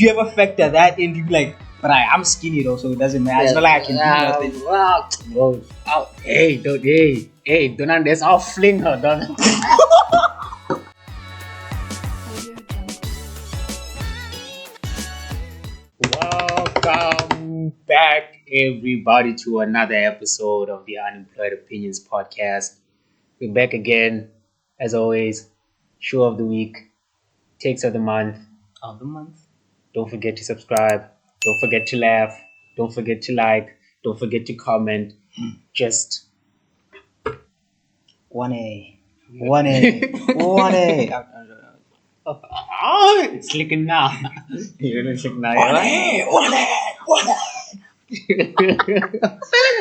Do you ever factor that in? You be like, but I'm skinny though, so it doesn't matter. It's not like I can do nothing. Wow, bro. Oh, hey, don't that's I'll fling her, don't. Welcome back, everybody, to another episode of the Unemployed Opinions Podcast. We're back again, as always. Show of the week, takes of the month. Don't forget to subscribe. Don't forget to laugh. Don't forget to like. Don't forget to comment. Just 1A. 1A. it's clicking now. You're gonna click now. 1A.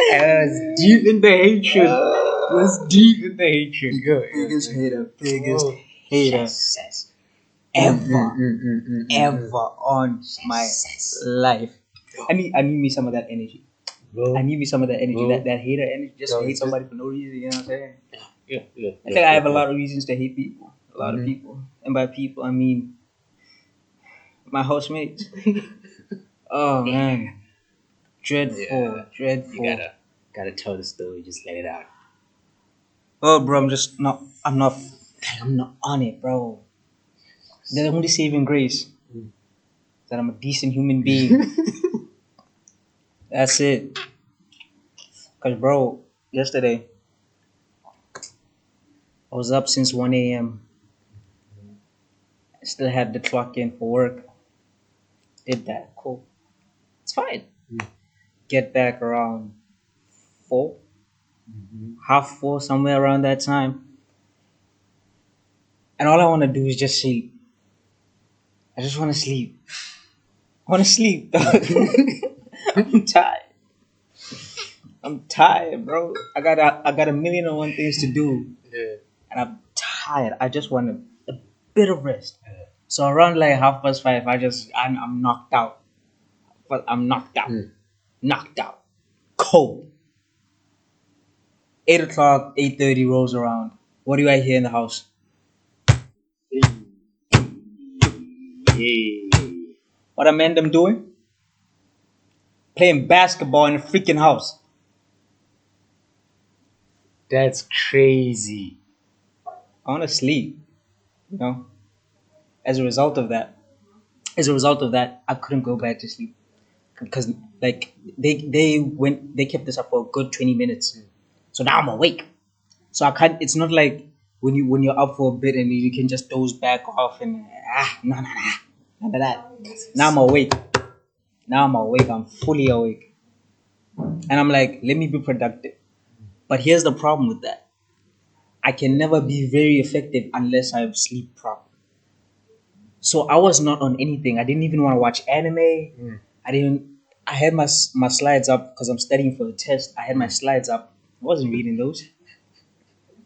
It's deep in the hatred. It's deep in the hatred. Biggest hater. Yes. Ever on my life. I need me some of that energy. Bro. I need me some of that energy. Bro. That hater energy. Just Bro, hate somebody for no reason. You know what I'm saying? Yeah. I think I have a lot of reasons to hate people. A lot of people. And by people, I mean my housemates. Oh, man. Dreadful. You gotta tell the story. Just let it out. Oh, bro, I'm not on it, bro. The only saving grace is that I'm a decent human being. That's it. Because, bro, yesterday, I was up since 1 a.m. I still had the clock in for work. Did that. Cool. It's fine. Get back around 4, half 4, somewhere around that time. And all I want to do is just sleep. I just want to sleep. I want to sleep, dog. I'm tired, bro. I got a million and one things to do. Yeah. And I'm tired. I just want a bit of rest. So around like 5:30, I'm knocked out. But I'm knocked out. Knocked out. Cold. 8 o'clock, 8:30 rolls around. What do I hear in the house? Hey. What am I doing? Playing basketball in a freaking house. That's crazy. I want to sleep. You know? As a result of that, I couldn't go back to sleep. Because like they kept this up for a good 20 minutes. So now I'm awake. So I can't. It's not like when you're up for a bit and you can just doze back off and none of that. Now I'm awake. I'm fully awake, and I'm like, let me be productive. But here's the problem with that. I can never be very effective unless I sleep properly. So I was not on anything. I didn't even want to watch anime. I had my slides up because I'm studying for the test. I had my slides up. I wasn't reading those.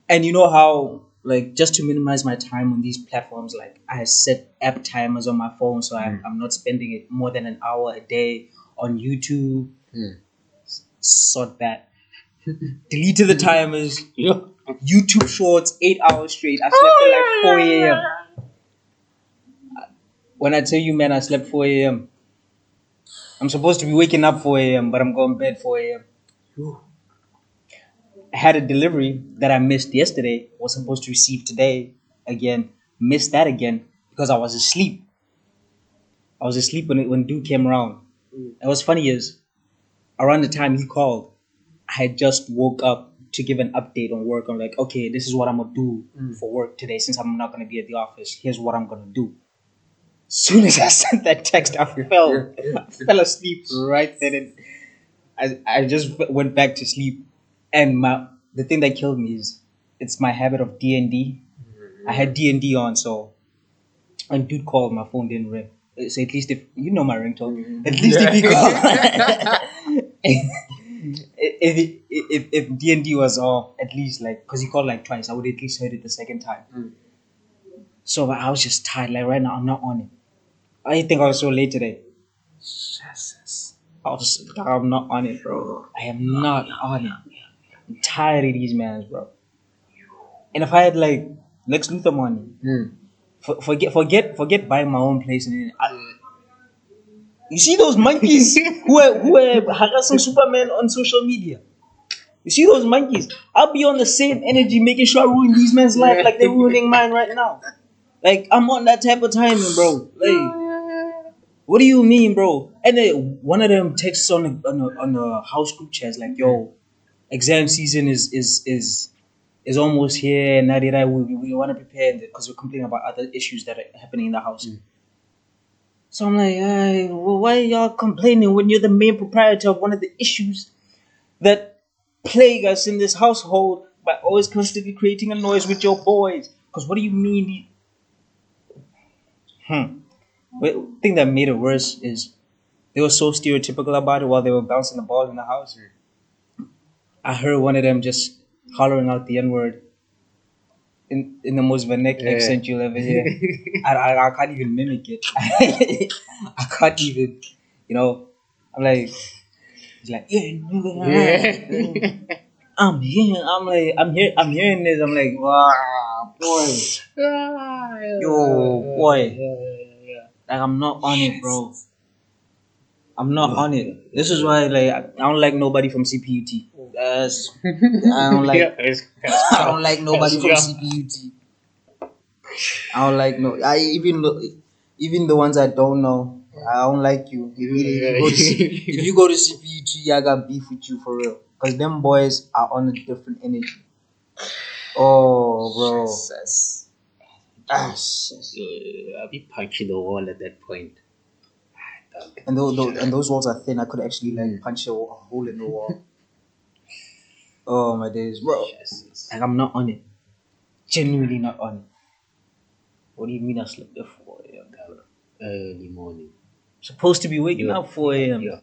And you know how, like, just to minimize my time on these platforms, like, I set app timers on my phone so I'm not spending it more than an hour a day on YouTube. Sort that. Deleted the timers. YouTube shorts, 8 hours straight. I slept at like 4 a.m. When I tell you, man, I slept 4 a.m. I'm supposed to be waking up 4 a.m., but I'm going to bed 4 a.m. I had a delivery that I missed yesterday, was supposed to receive today again, missed that again because I was asleep. I was asleep when dude came around. And what's funny is, around the time he called, I had just woke up to give an update on work. I'm like, okay, this is what I'm going to do for work today since I'm not going to be at the office. Here's what I'm going to do. Soon as I sent that text, I fell asleep right then. And I just went back to sleep. And the thing that killed me is it's my habit of D&D. I had D&D on, so when dude called, my phone didn't ring. So at least if you know my ringtone, at least if he called, if D&D was off, at least like because he called like twice, I would at least heard it the second time. So I was just tired. Like right now, I'm not on it. I think I was so late today. I'm not on it, bro. I am not on it. I'm tired of these mans, bro. And if I had like Lex Luthor money, forget buying my own place. And You see those monkeys who are harassing Superman on social media? You see those monkeys? I'll be on the same energy making sure I ruin these men's life like they're ruining mine right now. Like I'm on that type of timing, bro. Like, what do you mean, bro? And then one of them texts on a house group chat is like, "Yo, exam season is almost here. Nadira, we want to prepare because we're complaining about other issues that are happening in the house." So I'm like, well, why are y'all complaining when you're the main proprietor of one of the issues that plague us in this household by always constantly creating a noise with your boys? Because what do you mean? The thing that made it worse is they were so stereotypical about it while they were bouncing the ball in the house. I heard one of them just hollering out the N word in the most vernacular accent you'll ever hear. I can't even mimic it. I can't even, you know. I'm like, he's like, yeah, Yeah. I'm here. I'm hearing this. I'm like, wow, boy, yo, boy. Like, I'm not on it, bro. I'm not on it. This is why, like, I don't like nobody from CPUT. I don't like. Yeah, it's I don't like nobody from yeah. CPUT. I don't like no. Even the ones I don't know. I don't like you. If you go to CPUT, I got beef with you for real. Cause them boys are on a different energy. Oh, bro. Jesus. Ah, I'll be punching the wall at that point. Dog. and those walls are thin. I could actually like punch a hole in the wall. Oh my days, bro. Jesus. Like I'm not on it. Genuinely not on it. What do you mean I slept at 4 a.m.? Dog. Early morning. Supposed to be waking Yeah, up 4 a.m. yeah.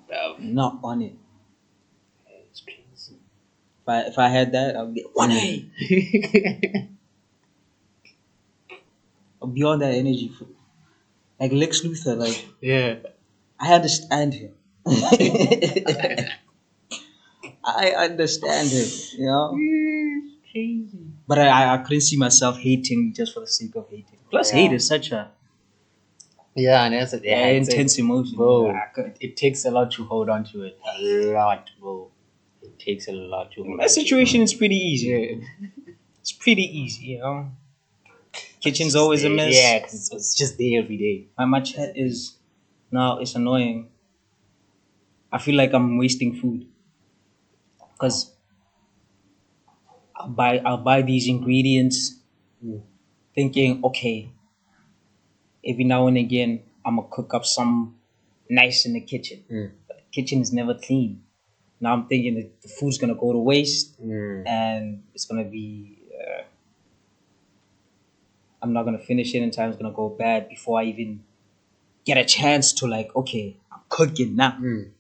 Dog. Not on it. It's crazy. If I had that, I would get 1 a. I'll be on that energy for like Lex Luthor. Like Yeah. I understand him. I understand him. You know. Crazy. But I couldn't see myself hating just for the sake of hating. Plus, hate Yeah. is such a Yeah, and that's it's intense emotion. bro. I couldn't. It takes a lot to hold on to it. A lot, bro. It takes a lot to hold My on to situation is pretty it. easy. Yeah. It's pretty easy, you know. Kitchen's It's always a mess. Yeah, 'cause it's just there every day. My chat is now it's annoying. I feel like I'm wasting food because I'll buy these ingredients Mm. thinking, okay, every now and again I'm gonna cook up some nice in the kitchen. Mm. But the kitchen is never clean. Now I'm thinking that the food's gonna go to waste Mm. and it's gonna be. I'm not gonna finish it in time. It's gonna go bad before I even get a chance to like, okay, I'm cooking now. Mm.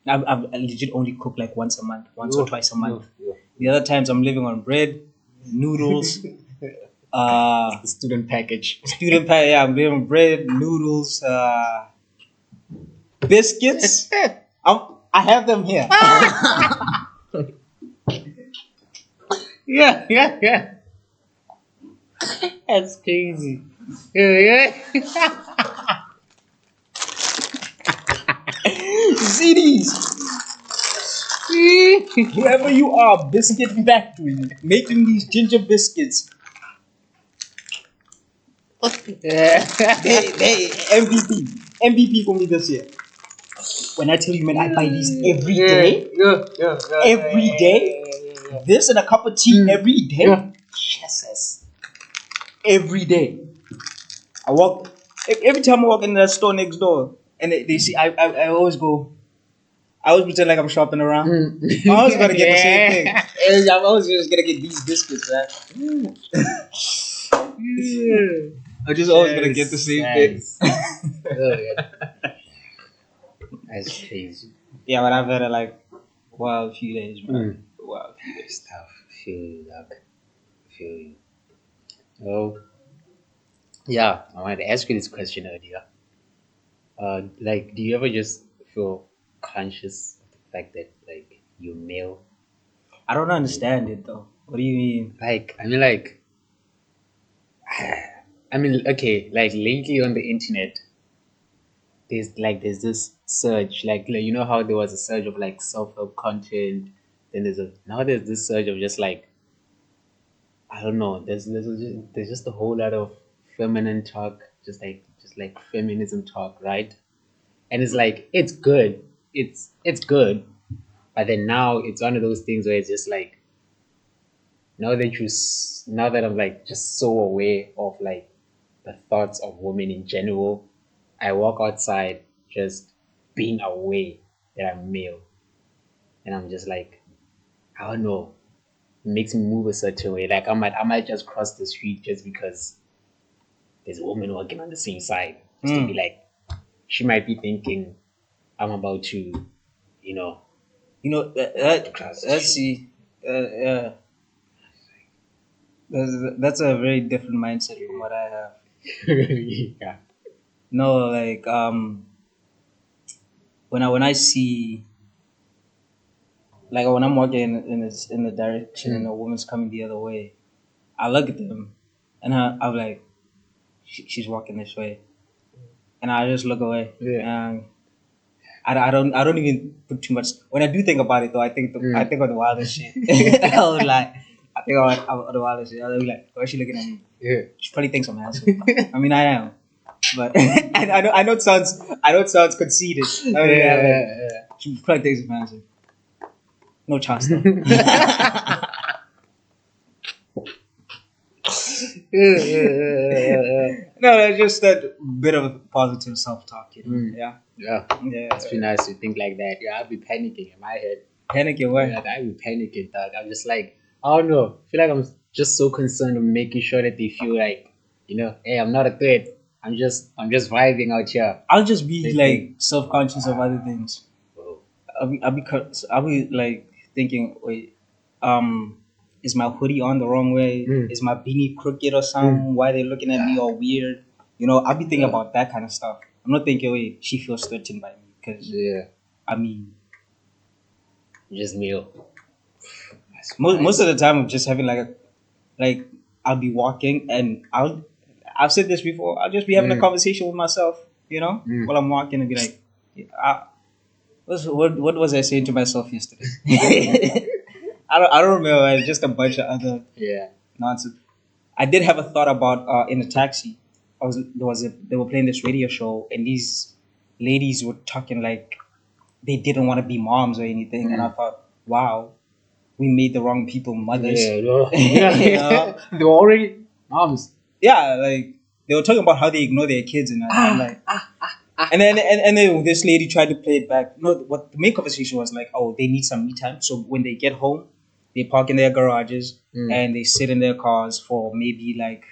I've legit only cooked like once a month, once or twice a month. Yeah. The other times I'm living on bread, noodles, The student package. yeah, I'm living on bread, noodles, biscuits. I have them here. Yeah. That's crazy. Yeah. See these? Whoever you are, biscuit factory, making these ginger biscuits. They MVP for me this year. When I tell you, man, I buy these every day. Every day. This and a cup of tea every day. Yeah. Jesus. Every day. I walk every time I walk in that store next door, and they see I always go. I always pretend like I'm shopping around. I'm always gonna get the same thing. And I'm always just gonna get these biscuits, right? I'm just always gonna get the same thing. That's crazy. Yeah, but I've had a like wild few days, man. Wild few days. It's tough. Feel you, Doc. Feel you. Oh, yeah. I wanted to ask you this question earlier. Like, do you ever just feel conscious of the fact that like you're male? I don't understand it though. What do you mean? Like, I mean, like, I mean, okay, like lately on the internet, there's this surge, like you know how there was a surge of like self-help content, then there's this surge of just like I don't know, there's just a whole lot of feminine talk, just like feminism talk, right? And it's like it's good, but then now it's one of those things where it's just like now that I'm like just so aware of like the thoughts of women in general, I walk outside just being aware that I'm male, and I'm just like I don't know, it makes me move a certain way. Like I might just cross the street just because there's a woman walking on the same side, just to be Mm. like she might be thinking I'm about to, you know, You know cross the that's street. the yeah. That's a very different mindset from what I have. Yeah. No, like when I see like when I'm walking in the direction and Mm. a woman's coming the other way, I look at them and I'm like, she's walking this way, and I just look away. Yeah. And I don't even put too much. When I do think about it though, I Mm. think of the wildest shit. I was like, I think of the wildest shit. I was like, why is she looking at me? Yeah. She probably thinks I'm handsome. I mean, I am, but I know it sounds conceited. I mean, yeah, like, Yeah. she probably thinks I'm handsome. No chance though. No, that's just that bit of positive self-talk. Mm. Yeah, Yeah. yeah. It's pretty nice to think like that. Yeah, I'd be panicking in my head. Panic your Yeah, way. I'd be panicking, dog. I'm just like, I don't know. I feel like I'm just so concerned with making sure that they feel like, hey, I'm not a threat. I'm just vibing out here. I'll just be They like think, self-conscious of other things. oh, I'll be like thinking, wait, is my hoodie on the wrong way? mm, Is my beanie crooked or mm, something? Why they looking at me all weird? I'll be thinking about that kind of stuff. I'm not thinking, wait, she feels threatened by me because yeah, I mean, just meal. That's most nice. of the time I'm just having like I'll be walking and I've said this before. I'll just be having a Mm, conversation with myself, mm. while I'm walking and be like, what was I saying to myself yesterday? I don't remember. It's just a bunch of other Yeah. nonsense. I did have a thought about in a taxi. They were playing this radio show and these ladies were talking like they didn't want to be moms or anything, and I Mm. thought, wow, we made the wrong people mothers. Yeah, no. Yeah, you know? yeah. They were already moms. Yeah, like they were talking about how they ignore their kids, and I'm like, and then this lady tried to play it back. No, what the main conversation was like, oh, they need some me time. So when they get home, they park in their garages Mm, and they sit in their cars for maybe like.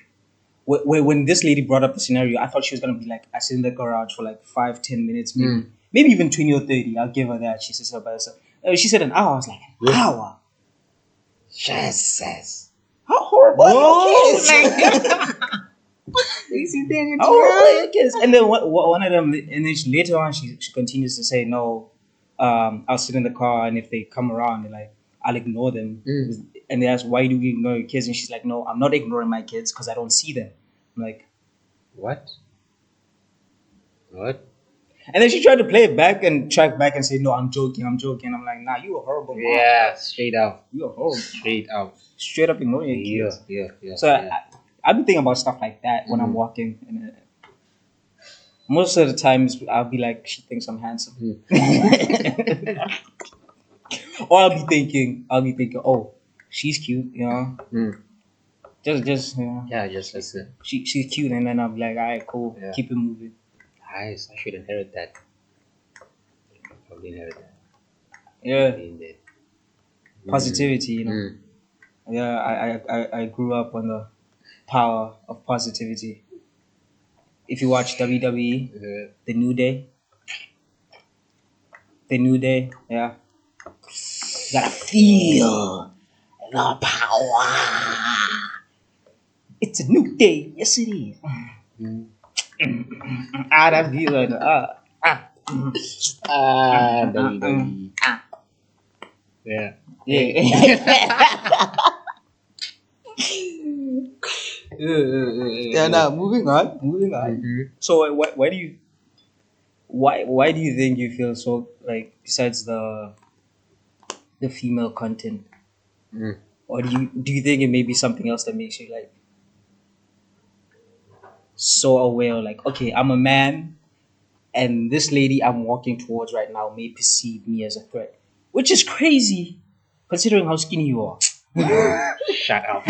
When this lady brought up the scenario, I thought she was gonna be like, I sit in the garage for like 5-10 minutes, maybe mm. maybe even 20 or 30. I'll give her that. She sits up by herself. She said an hour. I was like, an Yeah. hour? Jesus. How horrible are Whoa! your kids? Easy thing, How horrible are your kids? And then one of them, and then later on, she continues to say, no, I'll sit in the car, and if they come around, they're like, I'll ignore them. Mm. And they ask, why do you ignore your kids? And she's like, no, I'm not ignoring my kids because I don't see them. I'm like, What? What? and then she tried to play it back and track back and say, no, I'm joking, I'm joking. I'm like, nah, you a horrible mom. Yeah, straight out. You a horrible. Straight out. Straight up ignoring your Yeah, kids. yeah. So I've been thinking about stuff like that when I'm Mhm. walking. And most of the times I'll be like, she thinks I'm handsome. Or I'll be thinking, oh, she's cute. Mm. Just. Yeah, just listen. She's cute, and then I'll be like, all right, cool, Yeah. keep it moving. Nice. I should inherit that. Probably inherit that. Yeah, Being there. positivity. Mm. Yeah, I grew up on the power of positivity. If you watch WWE, Yeah. The New Day, yeah, you gotta feel the power. It's a new day. Yes, it is. Mm. That feeling. WWE. Yeah. Yeah. Yeah, now moving on. Moving on. Mhm. So why do you why do you think you feel so like besides the female content, Mm. or do you think it may be something else that makes you like so aware, like, okay, I'm a man, and this lady I'm walking towards right now may perceive me as a threat, which is crazy considering how skinny you are. Shut up.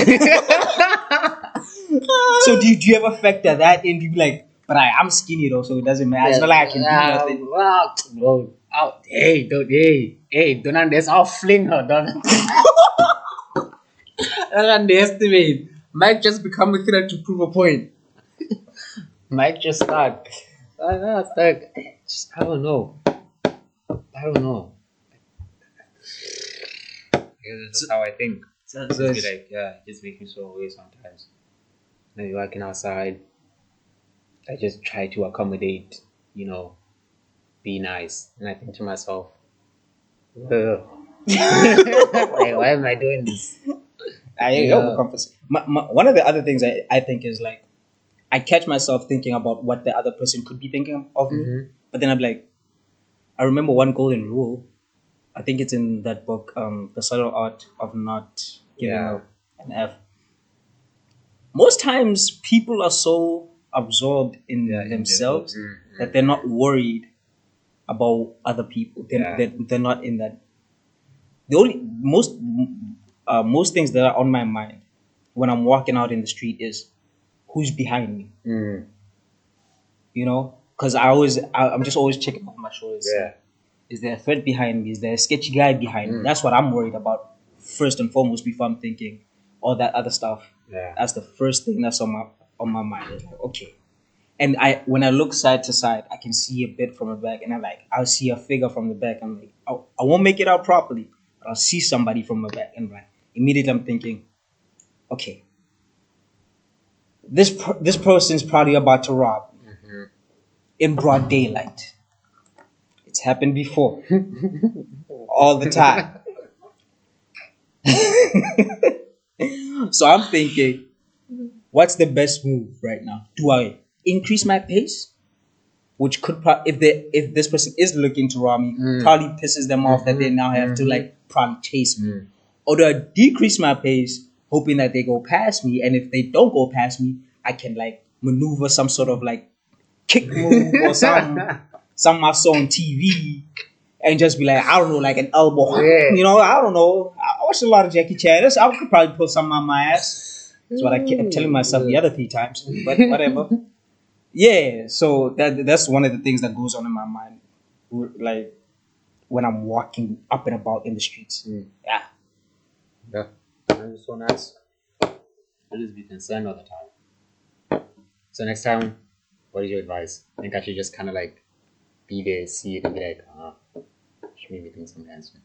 So do you ever factor that in? Do you be like, but I'm skinny though, so it doesn't matter. It's not like I can do nothing. Wow, bro. Oh, hey, don't underestimate. I'll fling her, don't Underestimate. Might just become a threat to prove a point. might just start. It's like, just, I don't know. I don't know. Yeah, this is how I think. So, Just so be like, yeah, it just makes me so away sometimes. Maybe working outside, I just try to accommodate, be nice. And I think to myself, ugh. Like, why am I doing this? I Yeah. overcompensate. One of the other things I think is like I catch myself thinking about what the other person could be thinking of me, Mhm. but then I'm like, I remember one golden rule. I think it's in that book, The Subtle Art of Not Giving Yeah. an F. Most times, people are so absorbed in Yeah, themselves that they're not worried about other people. Yeah. They're not in that. The only most things that are on my mind when I'm walking out in the street is who's behind me. Mm. Because I'm just always checking over my shoulders. Yeah. Is there a threat behind me? Is there a sketchy guy behind me? That's what I'm worried about first and foremost before I'm thinking all that other stuff. Yeah. That's the first thing that's on my mind. It's like, okay. And when I look side to side, I can see a bit from the back, and I'll see a figure from the back. I'm like, I won't make it out properly, but I'll see somebody from the back, and immediately I'm thinking, okay, this person's probably about to rob me in broad daylight. It's happened before, all the time. So I'm thinking, what's the best move right now? Do I increase my pace, which could if this person is looking to rob me, probably pisses them off that they now have to like probably chase me, or do I decrease my pace, hoping that they go past me, and if they don't go past me, I can like maneuver some sort of like kick move or some I saw on TV, and just be like, I don't know, like an elbow. Yeah. I don't know. I watched a lot of Jackie Chan. I could probably put something on my ass. That's what I kept telling myself the other 3 times, but whatever. Yeah, so that's one of the things that goes on in my mind, like when I'm walking up and about in the streets. Yeah, Yeah. That's so nice. Always be concerned all the time. So next time, what is your advice? I think I should just kind of like be there, see it, and be like, should maybe think some answer.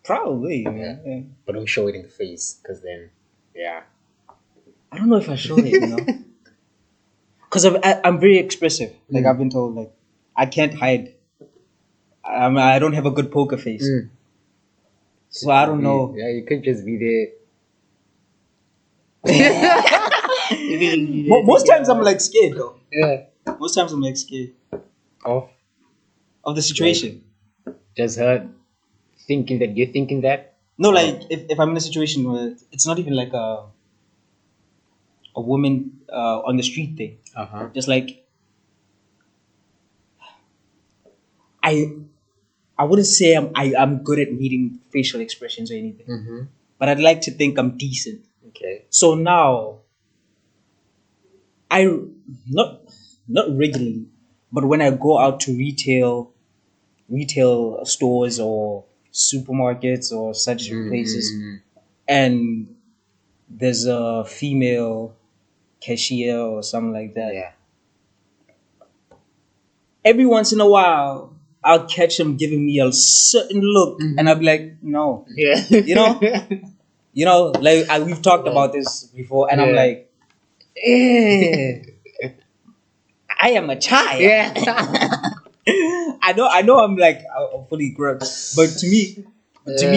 probably, man. Yeah. But don't show it in the face, because then, yeah. I don't know if I show it, because I'm very expressive. Like I've been told, like I can't hide. I don't have a good poker face, so I don't know. Yeah, you could just be there. Most times I'm like scared though. Yeah. Most times I'm like scared Off. of the situation. Just hurt. Thinking that you're thinking that. No, like if I'm in a situation where it's not even like a woman on the street thing. Just like I wouldn't say I'm good at reading facial expressions or anything, but I'd like to think I'm decent. Okay. So now I not regularly, but when I go out to retail stores or supermarkets or such places, and there's a female cashier or something like that. Yeah. Every once in a while, I'll catch them giving me a certain look, and I'll be like, no, Yeah. like we've talked about this before, and I'm Yeah. like, eh, I am a child. Yeah. I know, I'm like fully gross, but to me,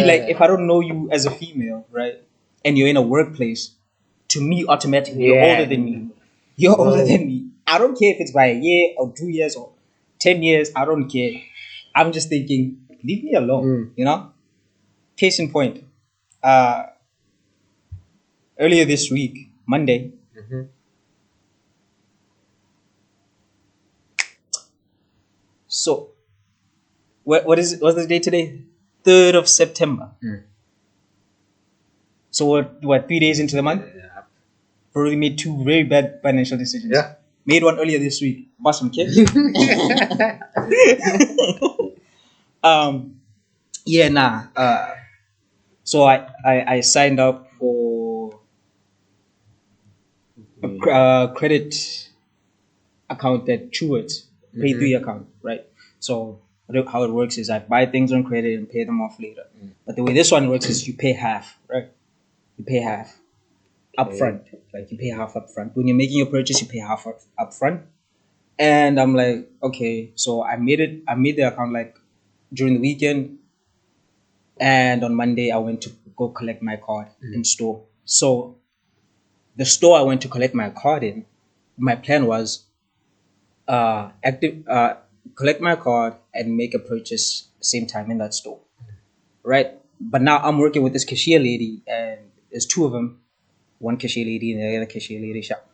like if I don't know you as a female, right, and you're in a workplace, to me automatically. You're older than me. You're older than me. I don't care if it's by a year or 2 years or 10 years. I don't care. I'm just thinking, leave me alone. You know. Case in point. Earlier this week, Monday. So, what is it? What's the date today? 3rd of September. So what? 3 days into the month, probably made two very bad financial decisions. Yeah. Made one earlier this week. Bought some kids. Yeah, nah. So I signed up for a credit account at Truwords, Pay 3 account, right? So how it works is I buy things on credit and pay them off later. But the way this one works is you pay half, right? You pay half upfront. Like you pay half upfront. When you're making your purchase, you pay half upfront. And I'm like, okay, so I made the account like during the weekend, and on Monday I went to go collect my card in store. So the store I went to collect my card in, my plan was collect my card and make a purchase same time in that store, right? But now I'm working with this cashier lady, and there's two of them, one cashier lady and the other cashier lady shop.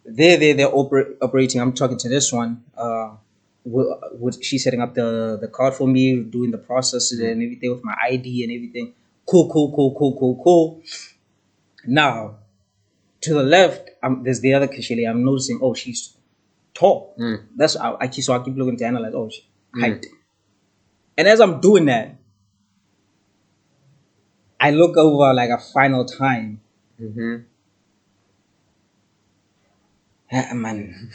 They're operating. I'm talking to this one. She's setting up the card for me, doing the processes and everything with my ID and everything. Cool. Now, to the left, there's the other cashier lady. I'm noticing, oh, she's tall. That's I keep looking to analyze. Oh, height. And as I'm doing that, I look over like a final time. Man,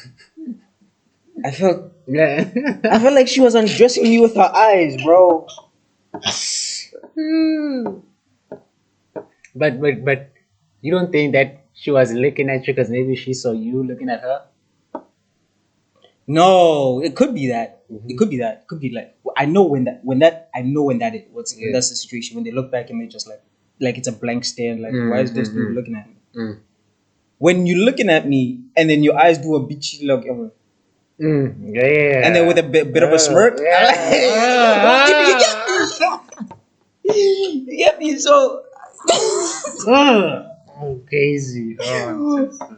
I felt like she was undressing me with her eyes, bro. But you don't think that she was looking at you because maybe she saw you looking at her? No, it could be that. It could be that. It could be like I know when that it was. That's the situation when they look back and they're just like it's a blank stare. Like why is this dude looking at me? When you're looking at me and then your eyes do a bitchy look, Yeah. and then with a bit of a smirk, you get me? So crazy.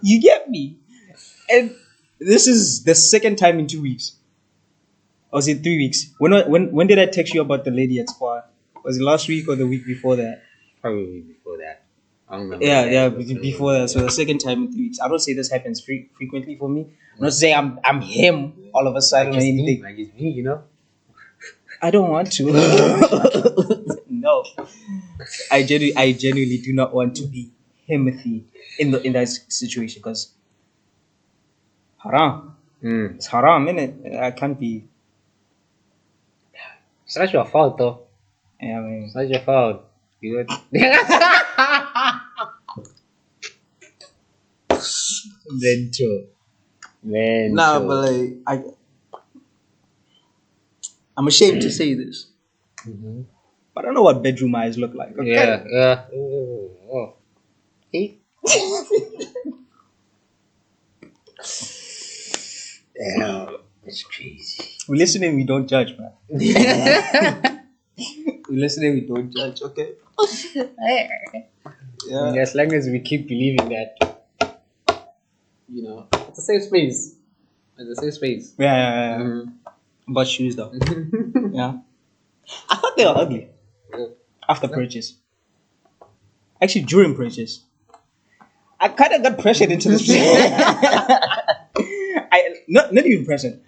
you get me? And this is the second time in 2 weeks. Or was it 3 weeks? When did I text you about the lady at Spa? Was it last week or the week before that? Probably before that. I don't remember. Yeah, before that. So the second time in 3 weeks. I don't say this happens frequently for me. I'm not saying I'm him all of a sudden or anything. Like it's me, you know. I don't want to. No, I genuinely do not want to be Timothy in that situation because haram. It's haram, innit? I can't be. It's not your fault, though. Yeah, I mean, It's not your fault. You Mental. nah, but like I'm ashamed to say this, but I don't know what bedroom eyes look like. Okay? Yeah. Oh. See? Damn, it's crazy. We listening, we don't judge, man. We listening, we don't judge. Okay. Yeah. As long as we keep believing that, you know, it's a safe space. Yeah. About shoes though. Yeah. I thought they were ugly after purchase. Actually, during purchase, I kind of got pressured into this. I not even pressured.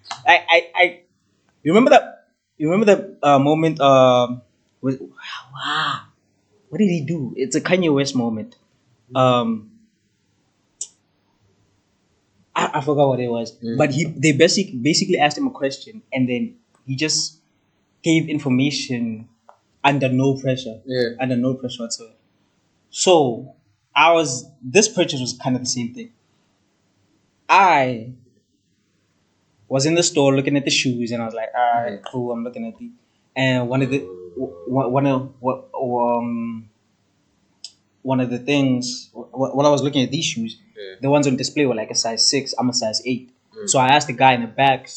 You remember that? You remember that moment? Wow. What did he do? It's a Kanye West moment. I forgot what it was, but they basically asked him a question, and then he just gave information under no pressure. Under no pressure whatsoever. So this purchase was kind of the same thing. I was in the store looking at the shoes, and I was like, all right, cool. I'm looking at these, and one of one of the things when I was looking at these shoes, Yeah. the ones on display were like a size 6. I'm a size 8. Mm. So I asked the guy in the back.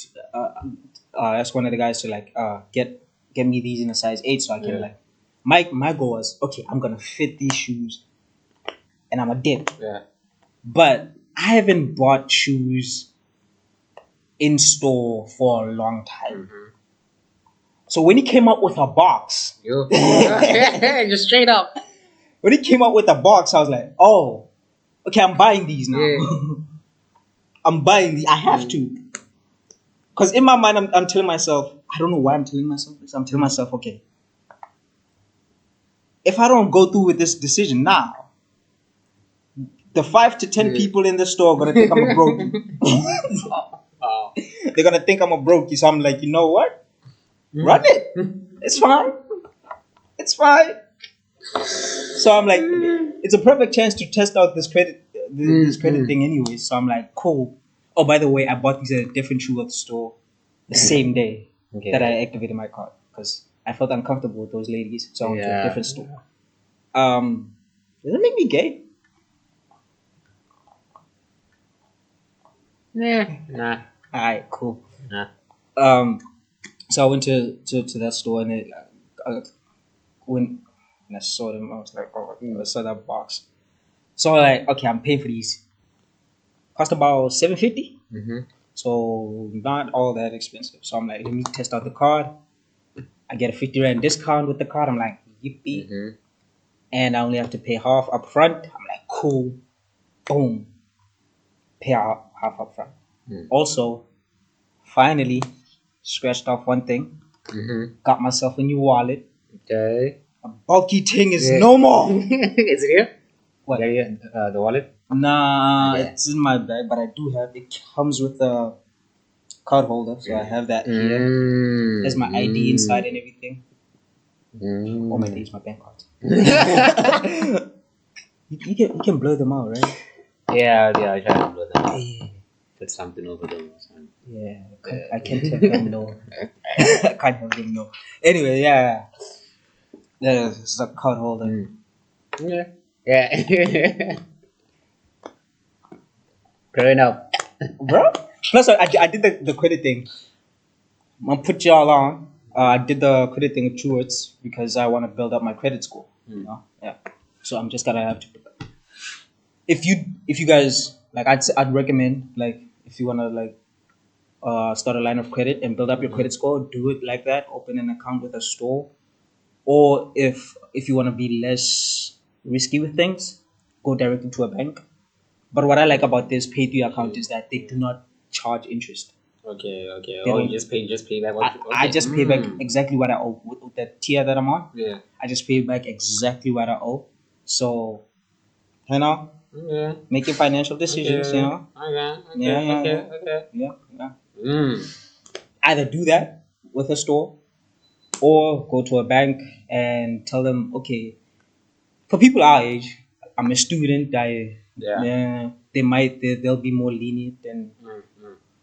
I asked one of the guys to like get me these in a size 8 so I can Yeah. like. My goal was okay. I'm gonna fit these shoes, and I'm a dip. Yeah. But I haven't bought shoes in store for a long time. Mm-hmm. So when he came up with a box, Yo. Just straight up. when he came up with a box, I was like, oh, okay, I'm buying these now. Yeah. I'm buying these. I have to. Because in my mind, I'm telling myself, I don't know why I'm telling myself this. I'm telling myself, okay, if I don't go through with this decision now, the 5 to 10 people in the store are going to think I'm a brokey. Oh. They're going to think I'm a brokey. So I'm like, you know what? Run it. It's fine. It's fine. So I'm like, it's a perfect chance to test out this credit thing anyway. So I'm like, cool. Oh, by the way, I bought these at a different shoe at the store the same day Okay. that I activated my card because I felt uncomfortable with those ladies. So I went to a Yeah. different store. Does it make me gay? Nah. Alright, cool. Nah. So I went to that store and when I saw them, I was like, oh, I saw that box. So I'm like, okay, I'm paying for these. Cost about $750. Mm-hmm. So not all that expensive. So I'm like, let me test out the card. I get a 50 Rand discount with the card. I'm like, yippee. Mm-hmm. And I only have to pay half up front. I'm like, cool. Boom. Pay half up front. Mm. Also, finally, scratched off one thing. Mm-hmm. Got myself a new wallet. Okay. A bulky thing is Yeah. no more. Is it here? What? Yeah, the wallet? Nah, Okay. it's in my bag, but I do have it. Comes with a card holder, so I have that here. There's my ID inside and everything. Oh my, these my bank cards. You can blur them out, right? Yeah, I try to blow them. Yeah. Put something over them or something. Yeah, I can't tell them no. I can't have them no. Anyway, yeah. This is a card holder. Yeah. Yeah. Growing up. Bro. Plus, I did the credit thing. I'm gonna put y'all on. I did the credit thing with Truwords because I want to build up my credit score. You know? Yeah. So I'm just gonna have to. If you guys like, I'd recommend like if you wanna like start a line of credit and build up your credit score, do it like that. Open an account with a store, or if you wanna be less risky with things, go directly to a bank. But what I like about this pay through account is that they do not charge interest. Okay. They Oh, don't- you just pay back what you I just pay back Mm. exactly what I owe with the tier that I'm on. Yeah. I just pay back exactly what I owe. So, you know, Yeah. make your financial decisions. Okay. You know, Okay. Yeah. Yeah. Mm. Either do that with a store, or go to a bank and tell them, okay, for people our age, I'm a student. They'll be more lenient and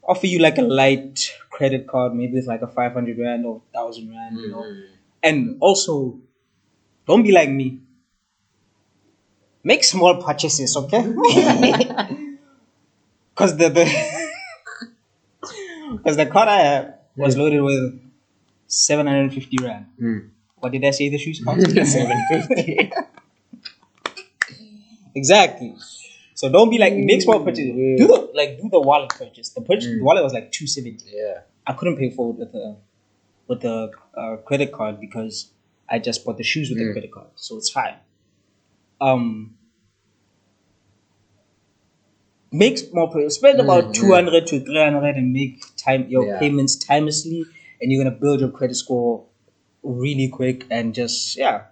offer you like a light credit card, maybe it's like a 500 Rand or 1,000 Rand, you know. And also, don't be like me. Make small purchases, okay? Because because the card I have was loaded with 750 Rand. What did I say the shoes cost? 750. Exactly. So don't be like, make small purchases. Do the wallet purchase. The wallet was like 270. Yeah. I couldn't pay for it with the credit card because I just bought the shoes with the credit card, so it's fine. Make small payments. Spend about 200 to 300 and make your payments timelessly, and you're gonna build your credit score really quick and just Yeah.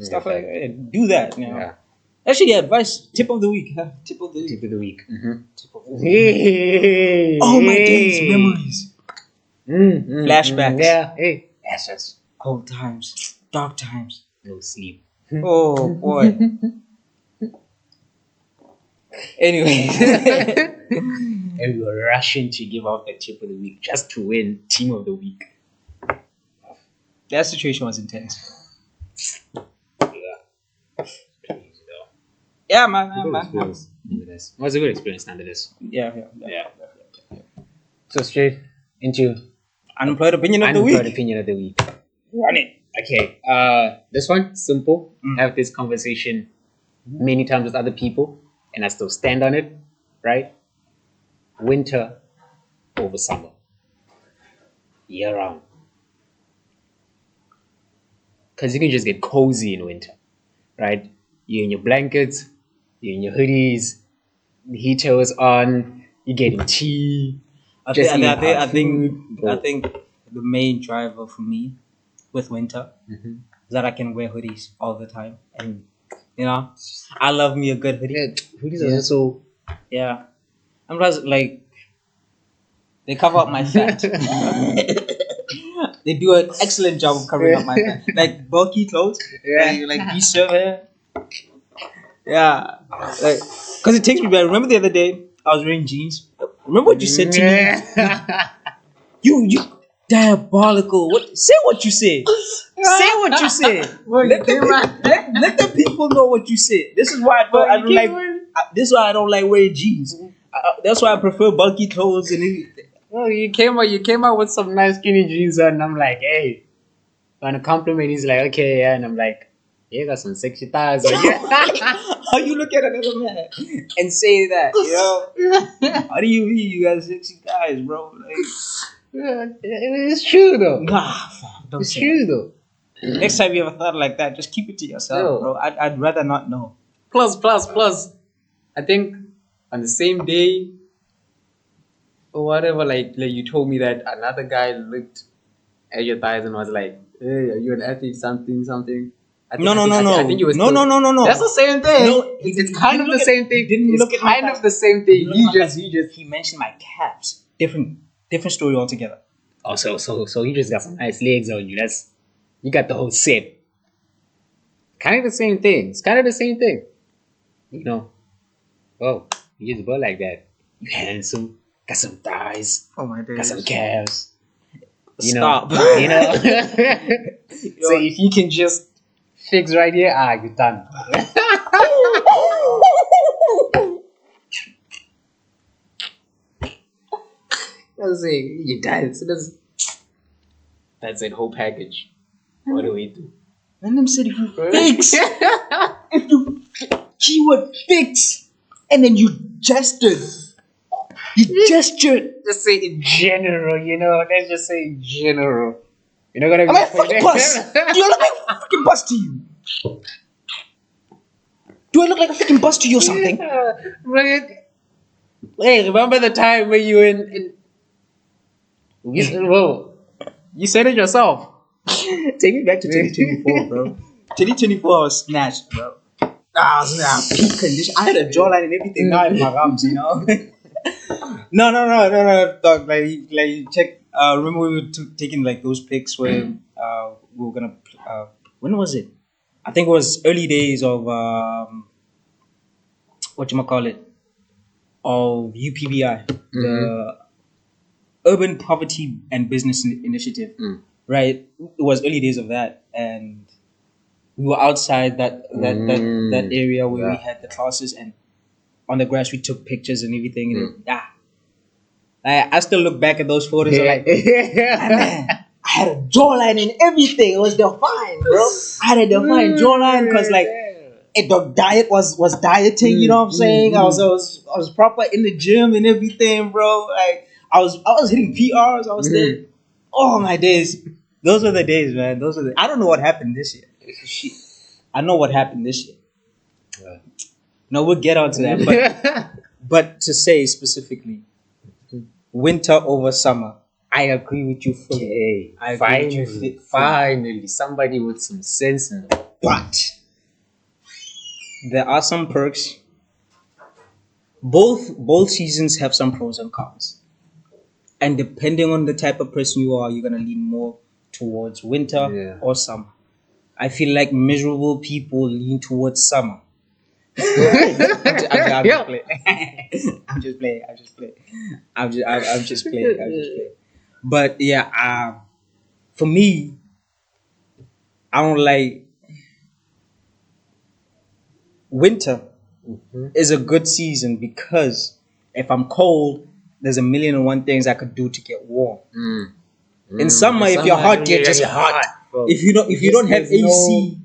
stuff like that. Do that. You know. Yeah. Actually, advice tip of the week. Huh? Tip of the week. Tip of the week. Tip of the week. Oh my days, memories, flashbacks. Yeah. Hey. Yes. Old times, dark times. No sleep. Oh boy. Anyway, And we were rushing to give out the tip of the week just to win team of the week. that situation was intense. Yeah. Crazy though. Yeah, man, Good man. experience nonetheless. It was a good experience nonetheless. Yeah, yeah, yeah. Yeah. So straight into Unemployed opinion of the unemployed week. opinion of the week. Run it. Okay. This one simple. Mm. Have this conversation many times with other people, and I still stand on it. Right? Winter over summer, year round. Because you can just get cozy in winter, right? You're in your blankets, you're in your hoodies, the heater was on, you're getting tea, I just think, I eating think, hot I think, food. I Bro. think the main driver for me with winter Mhm. is that I can wear hoodies all the time, and I love me a good hoodie. Yeah, hoodies Yeah. are so. Yeah, and plus, like, they cover up my fat. They do an excellent job of covering up my fat, like bulky clothes, Yeah. like t-shirt. Yeah, like, because it takes me back. Remember the other day I was wearing jeans. Remember what you said to me? Yeah. You diabolical. Say what you said. Say what you said. Well, you Let the, came out. let the people know what you said. This is why Well, I you don't like. came out. This is why I don't like wearing jeans. That's why I prefer bulky clothes and everything. Well, you came out with some nice skinny jeans on, and I'm like, hey, want to compliment? He's like, okay, yeah, and I'm like, yeah, got some sexy thighs. Like, How you look at another man and say that? How do you mean you got sexy guys, bro? Like, it's true though. nah, fam, don't It's say true that. though. Next time you ever thought like that, just keep it to yourself, Yo. bro. I'd rather not know. Plus. I think on the same day or whatever, like you told me that another guy looked at your thighs and was like, "Hey, are you an athlete? Something." No, no, no, I think no, you were no, still. no, no, no, no. That's the same thing. No, It's kind of the same thing. Didn't It's look at my kind thighs. of the same thing. He mentioned my calves. Different story altogether. Oh, so you just got some nice legs on you. You got the whole set. Kind of the same thing. It's kind of the same thing. You know. Oh, you just built like that. You handsome. Got some thighs. Oh my Got some days. calves. Stop. You know. So if you can just fix right here, you're done. That's it. You're done. So that's it. Whole package. What do we do? And them said if you fix, keyword fix, and then you gestured. You gestured. Just say in general, let's just say in general. You're not gonna Am I a fucking bust? Do I look like a freaking bust to you? Do I look like a freaking bust to you or something? Right. Hey, remember the time when you were in you said it yourself. Take me back to 2024, bro. 2024 I was snatched, bro. I was in peak condition. I had a jawline and everything. Now I have my arms, No, dog. Like check. Remember we were taking like those pics where we were gonna. When was it? I think it was early days of what you call it, of UPBI, the Urban Poverty and Business Initiative. Right. It was early days of that, and we were outside that area where we had the classes, and on the grass we took pictures and everything. And I still look back at those photos and like, man, I had a jawline and everything. It was defined, bro. I had a defined jawline because like the diet was dieting. You know what I'm saying? I was proper in the gym and everything, bro. Like I was hitting PRs. I was there. Oh my days. Those were the days, man. I don't know what happened this year. Shit. I know what happened this year. No, we'll get onto that. But to say specifically, winter over summer, I agree with you fully. Okay, finally, somebody with some sense in them. But there are some perks. Both seasons have some pros and cons. And depending on the type of person you are, you're gonna lean more towards winter or summer. I feel like miserable people lean towards summer. I'm just playing. But yeah, for me, I don't like winter Mhm. is a good season because if I'm cold, there's a million and one things I could do to get warm. Mm. In In summer, if you're summer, hot, you're just you're hot. bro. If you don't have There's no, AC,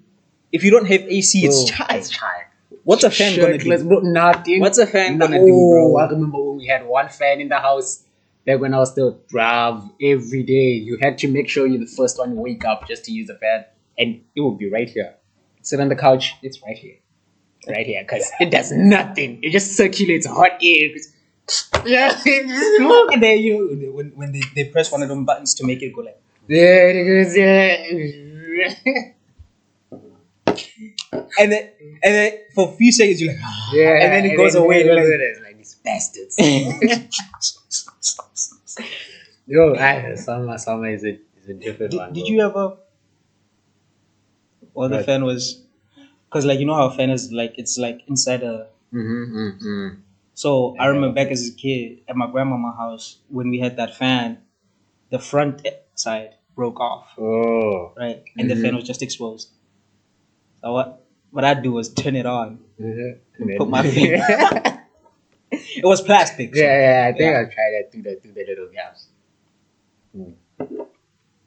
if you don't have AC, it's bro, chai. it's chai. What's a fan gonna Shirtless, do? bro, nothing. What's a fan No, gonna do, bro? I remember when we had one fan in the house back when I was still drive every day. You had to make sure you're the first one to wake up just to use the fan, and it would be right here. Sit on the couch. It's right here, because it does nothing. It just circulates hot air. Yeah, And then when they press one of them buttons to make it go like, yeah, it goes, yeah. and then for a few seconds you're like, ah, Yeah, and then it goes away. It You're goes like, away. It's like these bastards. Yo, summer is a different one. did Bro. you ever? Well, the Right. fan was because like you know how a fan is like it's like inside a. Mm-hmm. So I Yeah. remember back as a kid at my grandmama's house when we had that fan, the front side broke off, Oh. right, and the fan was just exposed. So what I'd do was turn it on, Mm-hmm. put my finger. It was plastic. So, Yeah, I think yeah. I'll try that through the little gaps.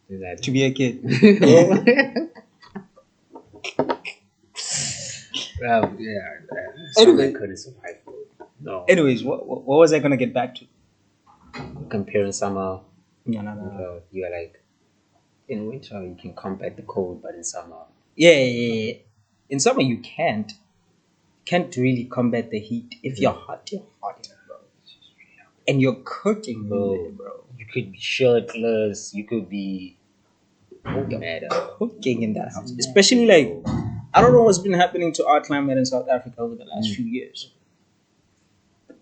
Do that. To be a kid. Yeah. Anyway. I couldn't survive. No. Anyways, what was I gonna get back to? Comparing summer, No. you're like, in winter you can combat the cold, but in summer, Yeah. In summer you can't really combat the heat. If you're hot, bro. And you're cooking, bro, bro. you could be shirtless, you could be no matter. Cooking in that house, especially like I don't know what's been happening to our climate in South Africa over the last few years.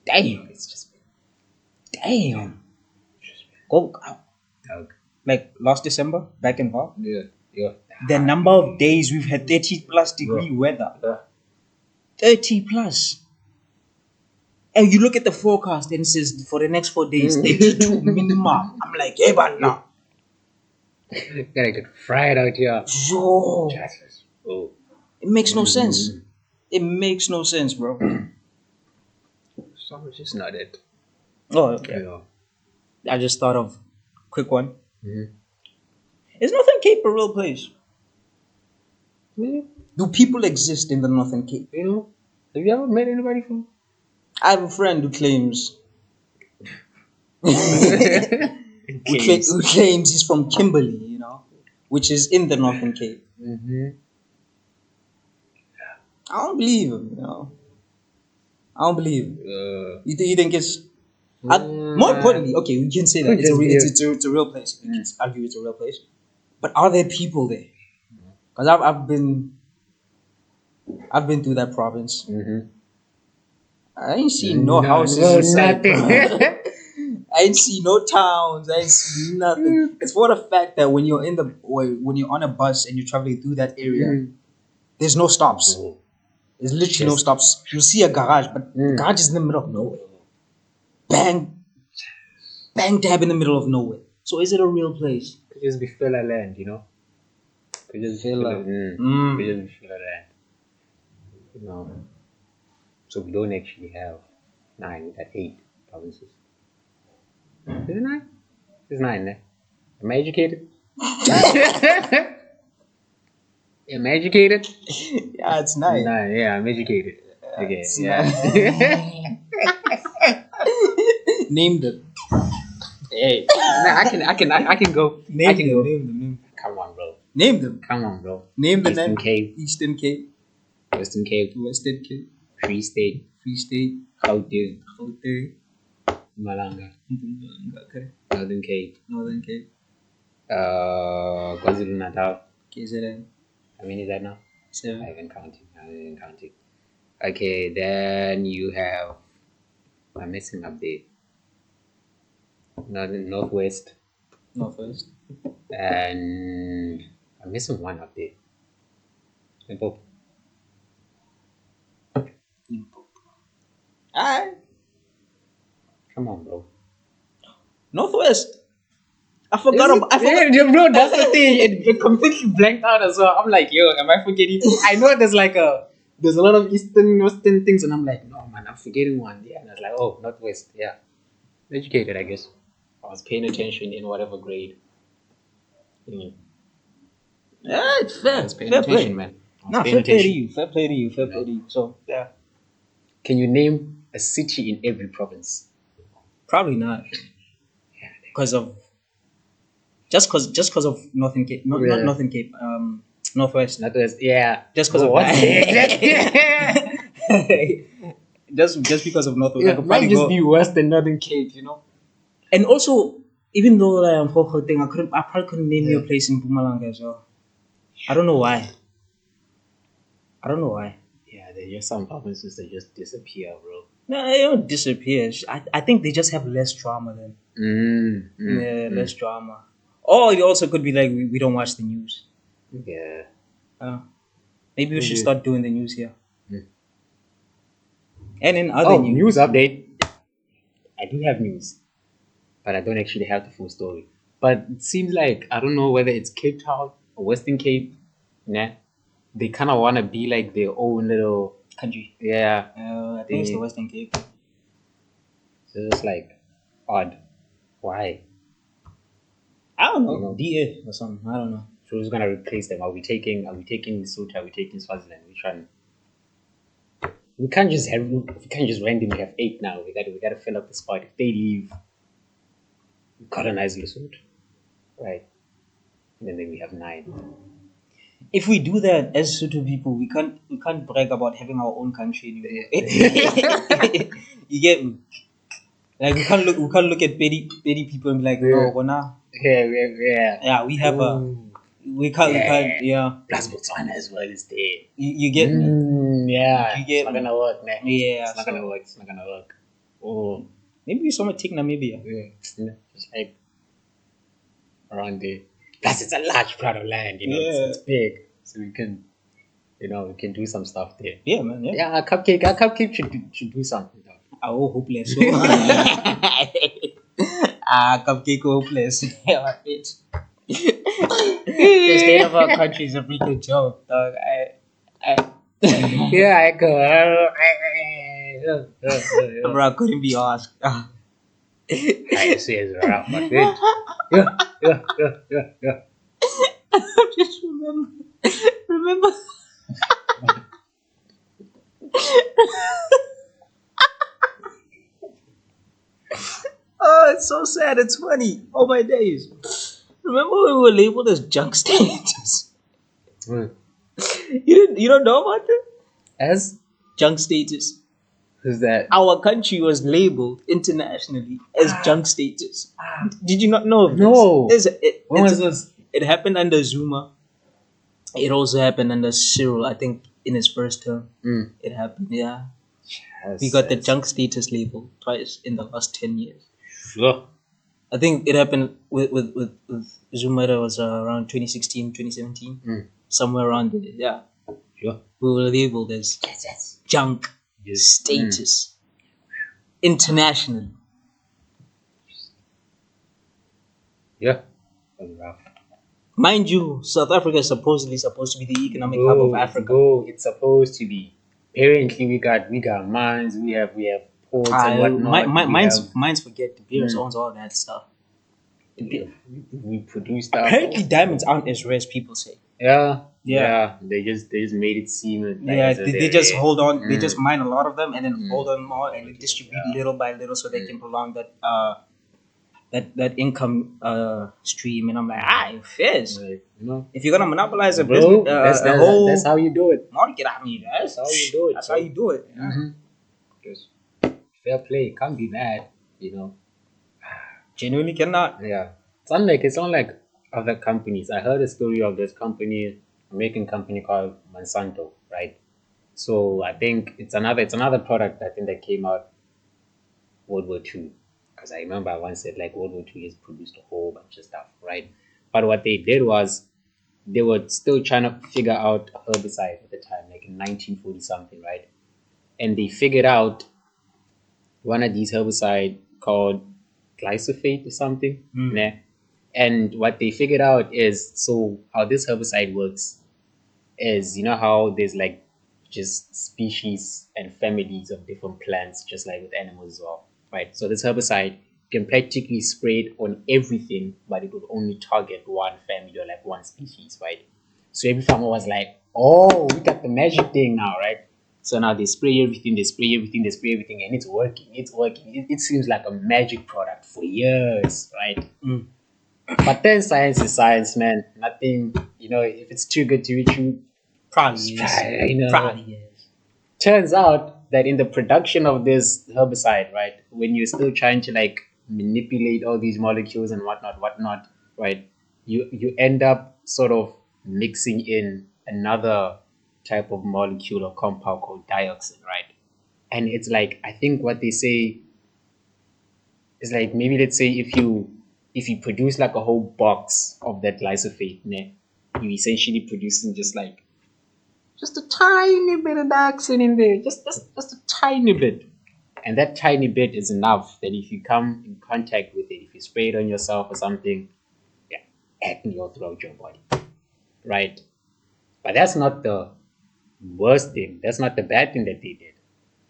Damn, it's just damn. Go out. Like last December, back in Val, Yeah. the number of days we've had 30 plus degree weather. Yeah. 30 plus. And you look at the forecast and it says for the next 4 days, 32 minimum. I'm like, hey, but now. Gotta get fried out here. Yo. Oh. It makes no sense. It makes no sense, bro. Summer's just not it. Oh, okay. Yeah. I just thought of quick one. Mhm. Is Northern Cape a real place? Yeah. Do people exist in the Northern Cape? You know, have you ever met anybody from? I have a friend who claims Caves. who claims he's from Kimberley, you know, which is in the Northern Cape. Mm-hmm. I don't believe him, you know. I don't believe him. You think it's more importantly, okay, we can say that it's a real place. We can argue it's a real place. But are there people there? Because I've been through that province. Mm-hmm. I ain't seen no houses inside, nothing. bro. I ain't see no towns. I ain't see nothing. It's for the fact that when you're when you're on a bus and you're traveling through that area, there's no stops. There's literally no stops. You'll see a garage, but the garage is in the middle of nowhere. Bang dab in the middle of nowhere. So is it a real place? Could just be filler land, you know. Could just be Filler. Could just be filler land. You know. So we don't actually have 9, we got 8 provinces. Is it 9? It's 9, eh? Am I educated? Am I educated? Yeah, it's nice. 9, yeah, I'm educated. Okay, it's yeah. Name them. Hey, nah, I can go. I can go. Name them. Come on, bro. Name them. Come on, bro. Name the Eastern name. Cape, Eastern Cape. Western Cape, Western Cape. Free State, Free State. Gauteng, Gauteng. Malanga, Okay. Northern Cape, Northern Cape. KwaZulu Natal. KZN. How many is that now? 7. I haven't counted. Okay, then you have. I'm missing up there. Northwest, Northwest. and I'm missing one up there. Limpopo. Alright. Come on, bro. Northwest. I forgot about. Yeah, bro, that's the thing. It completely blanked out as well. I'm like, yo, am I forgetting? I know there's like a there's a lot of Western things, and I'm like, no man, I'm forgetting one. Yeah, and I was like, oh, Northwest. Yeah, educated, I guess. I was paying attention in whatever grade. Mm. Yeah, it's I fair. was paying Fair attention, play. man. I was Nah, paying fair play to attention. you. Fair play to you. Fair play Yeah. to you. So yeah, Can you name a city in every province? probably not because of just because of Northern Cape, not Yeah. Northern Cape, Northwest. Northwest. Yeah. Just because Oh, of what's that. the exact? just because of Northwest, I Yeah, could might probably just go. be Western Northern Cape, you know. And also, even though like, I'm from Gauteng, I probably couldn't name you a Yeah. place in Mpumalanga as well. I don't know why. I don't know why. Yeah, there's just some provinces that just disappear, bro. No, they don't disappear. I think they just have less drama then. Yeah, less drama. Or it also could be like we don't watch the news. Yeah. Maybe we should Maybe. start doing the news here. Mm. And in other Oh, news. news update. I do have news, but I don't actually have the full story. But it seems like I don't know whether it's Cape Town or Western Cape. Nah, they kind of want to be like their own little Country. yeah. I think it's the Western Cape. So it's like odd. Why? I don't know. You know. DA or something. I don't know. So who's gonna replace them? Are we taking Lesotho? Are we taking Swaziland? Which one? We can't just randomly have 8 now. We gotta fill up the spot. If they leave, we colonize Lesotho, right? And then we have 9. If we do that as Sotho people, we can't brag about having our own country anymore. You get me? Like we can't look at petty people and be like, no, we're not. Yeah, we have a Ooh, we can't yeah. Plus Botswana as well is there. You get me? Yeah, You get it's not me? gonna work, man. Yeah, It's not gonna work. It's not gonna work. Oh, maybe someone take Namibia. yeah. Just like around there. Plus, it's a large plot of land. You know, Yeah. it's big, so we can, we can do some stuff there. Yeah, man. Yeah. Yeah, our cupcake should do something. Though. Oh, hopeless. Cupcake hopeless. Yeah, bitch. The state of our country is a freaking joke, dog. Yeah, I go. Bro, I couldn't be asked. I say it's rough, but good. Yeah. Just remember. Oh, it's so sad. It's funny. Oh my days. Remember when we were labeled as junk status? You don't know about that? As Junk status. who's that? Our country was labeled internationally as junk status. Did you not know of this? No. When was It's- this? It happened under Zuma. It also happened under Cyril, I think, in his first term. It happened, yeah. We got the junk status label twice in the last 10 years. Sure. I think it happened with Zuma. That was around 2016, 2017. Somewhere around there, yeah. Sure. We were labeled as junk Yes. status internationally. Yeah. That was rough. Mind you, South Africa is supposedly supposed to be the economic hub of Africa. It's supposed to be. Apparently, we got mines. We have ports and whatnot. Mine's forget. De Beers owns all that stuff. We produce stuff. Apparently, diamonds aren't as rare as people say. Yeah. They just made it seem like Yeah, as though they they're just rare. hold on. They just mine a lot of them and then hold on more and they distribute little by little so they can prolong that income stream. And I'm like, fizz. Like, If you're gonna monopolize a bro, business, that's how you do it. market, I mean, that's how you do it, That's bro. how you do it. Yeah. Just fair play. Can't be mad. Genuinely cannot. Yeah. It's unlike other companies. I heard a story of this company, American company called Monsanto, right? So I think it's another product I think that came out World War II. Because I remember I once said like World War II has produced a whole bunch of stuff, right? But what they did was they were still trying to figure out herbicide at the time, like in 1940 something, right? And they figured out one of these herbicide called glyphosate or something. Nah. And what they figured out is, so how this herbicide works is, how there's like just species and families of different plants, just like with animals as well, right? So this herbicide can practically spray it on everything, but it would only target one family or like one species, right? So every farmer was like, "Oh, we got the magic thing now, right?" So now they spray everything, they spray everything, they spray everything, and it's working. It's working. It seems like a magic product for years, right? Mm. But then science is science, man. Nothing, if it's too good to be true, Probably is. Probably is. turns out that in the production of this herbicide, right, when you're still trying to like manipulate all these molecules and whatnot, right, you end up sort of mixing in another type of molecule or compound called dioxin, right? And it's like I think what they say is like maybe let's say if you produce like a whole box of that glyphosate, ne, you essentially producing just a tiny bit of dioxin in there, just a tiny bit. And that tiny bit is enough that if you come in contact with it, if you spray it on yourself or something, yeah, acne all throughout your body, right? But that's not the worst thing. That's not the bad thing that they did.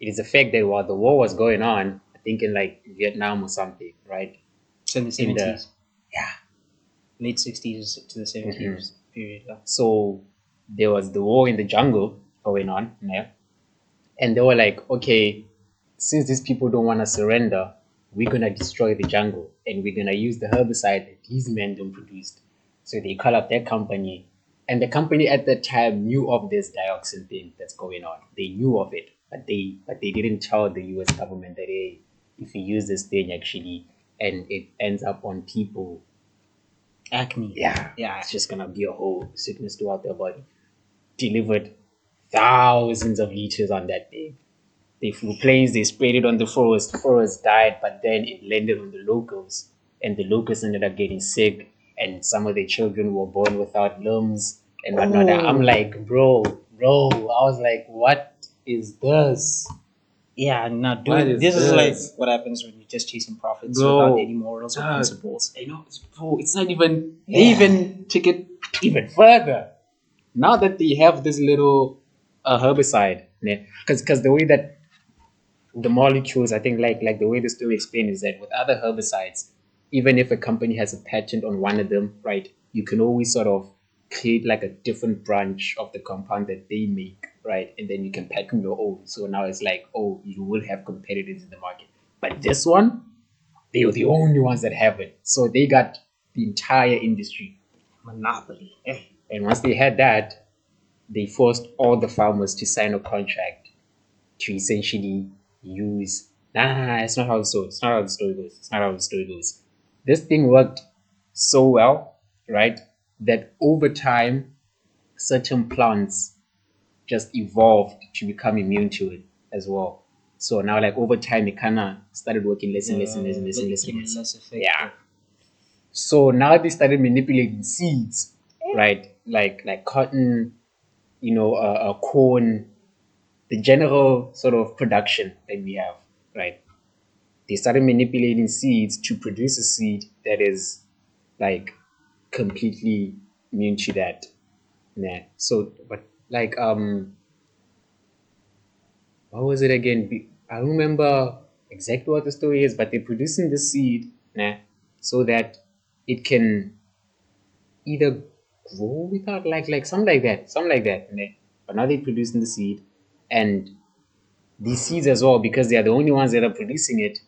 It is the fact that while the war was going on, I think in like Vietnam or something, right? It's in the In the 70s, yeah, late 60s to the 70s period. Yeah. so there was the war in the jungle going on, yeah, and they were like, okay, since these people don't want to surrender, we're gonna destroy the jungle and we're gonna use the herbicide that these men don't produce. So they call up their company, and the company at that time knew of this dioxin thing that's going on. They knew of it, but they didn't tell the U.S. government that hey, if you use this thing actually and it ends up on people, Acne. yeah, Yeah. it's just gonna be a whole sickness throughout their body. Delivered thousands of liters on that thing. They flew planes, they sprayed it on the forest. The forest died, but then it landed on the locals, and the locals ended up getting sick, and some of their children were born without limbs and whatnot. I'm Oh. like, bro, I was like, what is this? Yeah, now What dude, is this is like this? what happens when you're just chasing profits without any Bro, morals or dog, principles. bro, it's not even, they Yeah. even took it even further. Now that they have this little herbicide, because the way that the molecules, I think, like the way the story explained is that with other herbicides, even if a company has a patent on one of them, right, you can always sort of create like a different branch of the compound that they make, right, and then you can patent your own. So now it's like, oh, you will have competitors in the market. But this one, they are the only ones that have it, so they got the entire industry. Monopoly. And once they had that, they forced all the farmers to sign a contract to essentially use. Nah, it's not how the story. It's not how the story goes. It's not how the story goes. This thing worked so well, right? That over time, certain plants just evolved to become immune to it as well. So now, like over time, it kind of started working less and less and less and less and less and Became less. less effective. Yeah. So now they started manipulating seeds, right? Like cotton, corn, the general sort of production that we have, right? They started manipulating seeds to produce a seed that is like completely immune to that. Nah. So, but like, what was it again? I don't remember exactly what the story is, but they're producing the seed, nah, so that it can either grow without like something like that, nah. But now they're producing the seed, and these seeds as well, because they are the only ones that are producing it,